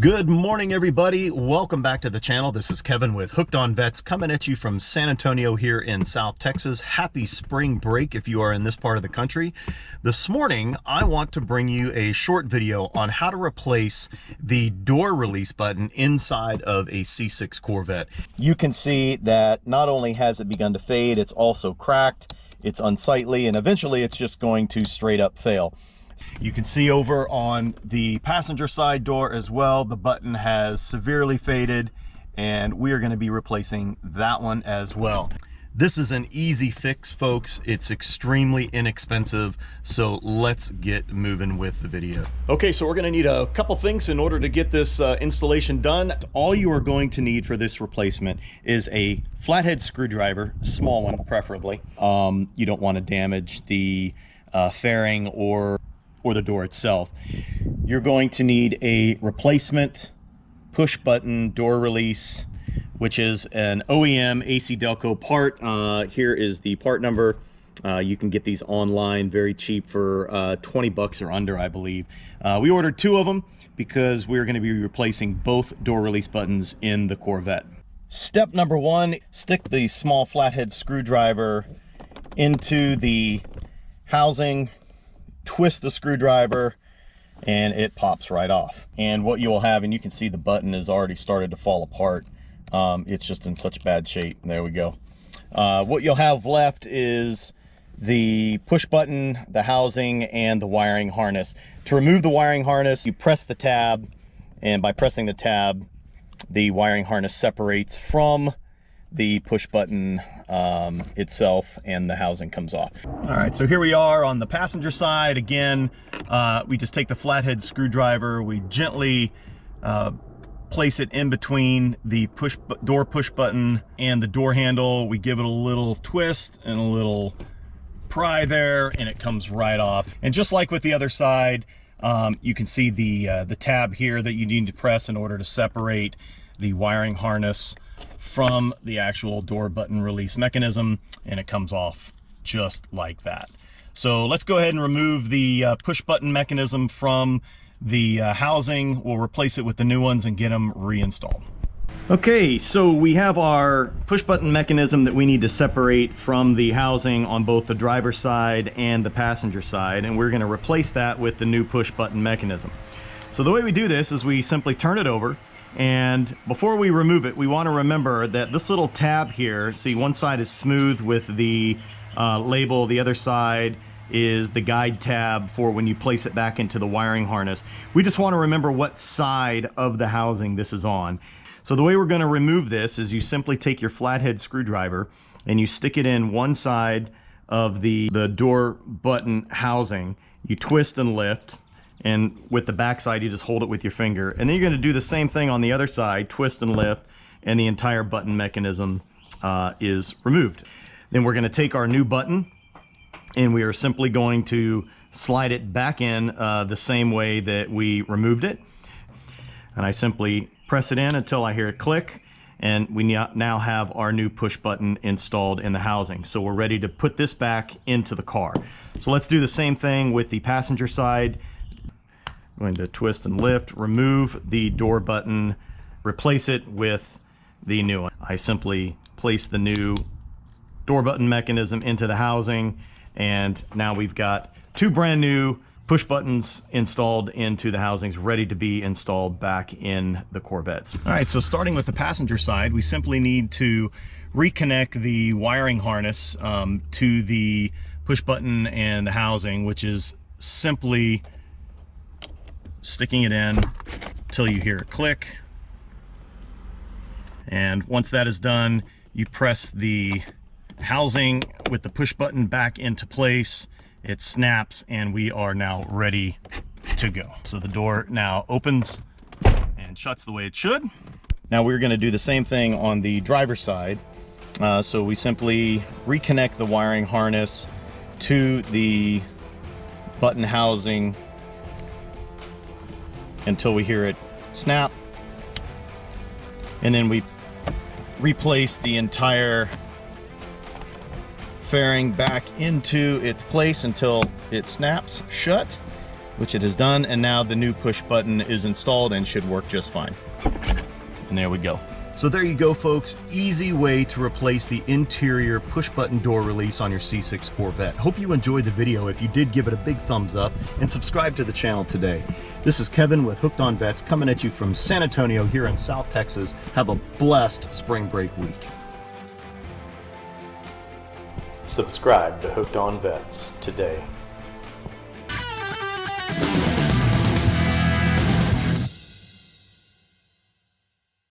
Good morning, everybody. Welcome back to the channel. This is Kevin with Hooked on Vets, coming at you from San Antonio here in South Texas. Happy spring break if you are in this part of the country. This morning, I want to bring you a short video on how to replace the door release button inside of a C6 Corvette. You can see that not only has it begun to fade, it's also cracked, it's unsightly, and eventually it's just going to straight up fail. You can see over on the passenger side door as well, the button has severely faded, and we are going to be replacing that one as well. This is an easy fix, folks. It's extremely inexpensive, so let's get moving with the video. Okay, so we're going to need a couple things in order to get this installation done. All you are going to need for this replacement is a flathead screwdriver, a small one preferably. You don't want to damage the fairing or the door itself. You're going to need a replacement push button door release, which is an OEM AC Delco part. Here is the part number. You can get these online very cheap for 20 bucks or under, I believe. We ordered 2 of them because we're going to be replacing both door release buttons in the Corvette. Step number 1, stick the small flathead screwdriver into the housing, twist the screwdriver, and it pops right off. And what you will have, and you can see the button has already started to fall apart. It's just in such bad shape. There we go. What you'll have left is the push button, the housing, and the wiring harness. To remove the wiring harness, you press the tab, and by pressing the tab, the wiring harness separates from the push button itself, and the housing comes off. All right, so here we are on the passenger side. Again, we just take the flathead screwdriver, we gently place it in between the door push button and the door handle. We give it a little twist and a little pry there, and it comes right off. And just like with the other side, you can see the tab here that you need to press in order to separate the wiring harness from the actual door button release mechanism, and it comes off just like that. So let's go ahead and remove the push button mechanism from the housing. We'll replace it with the new ones and get them reinstalled. Okay, so we have our push button mechanism that we need to separate from the housing on both the driver's side and the passenger side, and we're going to replace that with the new push button mechanism. So the way we do this is we simply turn it over, and before we remove it, we want to remember that this little tab here, see, one side is smooth with the label, the other side is the guide tab for when you place it back into the wiring harness. We just want to remember what side of the housing this is on. So the way we're going to remove this is you simply take your flathead screwdriver and you stick it in one side of the door button housing. You twist and lift, and with the back side you just hold it with your finger, and then you're going to do the same thing on the other side, twist and lift, and the entire button mechanism is removed. Then we're going to take our new button and we are simply going to slide it back in the same way that we removed it, and I simply press it in until I hear it click, and we now have our new push button installed in the housing. So we're ready to put this back into the car. So let's do the same thing with the passenger side. Going to twist and lift, remove the door button, replace it with the new one. I simply place the new door button mechanism into the housing, and now we've got 2 brand new push buttons installed into the housings, ready to be installed back in the Corvettes. All right, so starting with the passenger side, we simply need to reconnect the wiring harness to the push button and the housing, which is simply sticking it in until you hear it click. And once that is done, you press the housing with the push button back into place. It snaps, and we are now ready to go. So the door now opens and shuts the way it should. Now we're going to do the same thing on the driver's side. So we simply reconnect the wiring harness to the button housing until we hear it snap, and then we replace the entire fairing back into its place until it snaps shut. which it has done, and now the new push button is installed and should work just fine. And there we go. So there you go, folks. Easy way to replace the interior push button door release on your C6 Corvette. Hope you enjoyed the video. If you did, give it a big thumbs up and subscribe to the channel today. This is Kevin with Hooked on Vets coming at you from San Antonio here in South Texas. Have a blessed spring break week. Subscribe to Hooked on Vets today.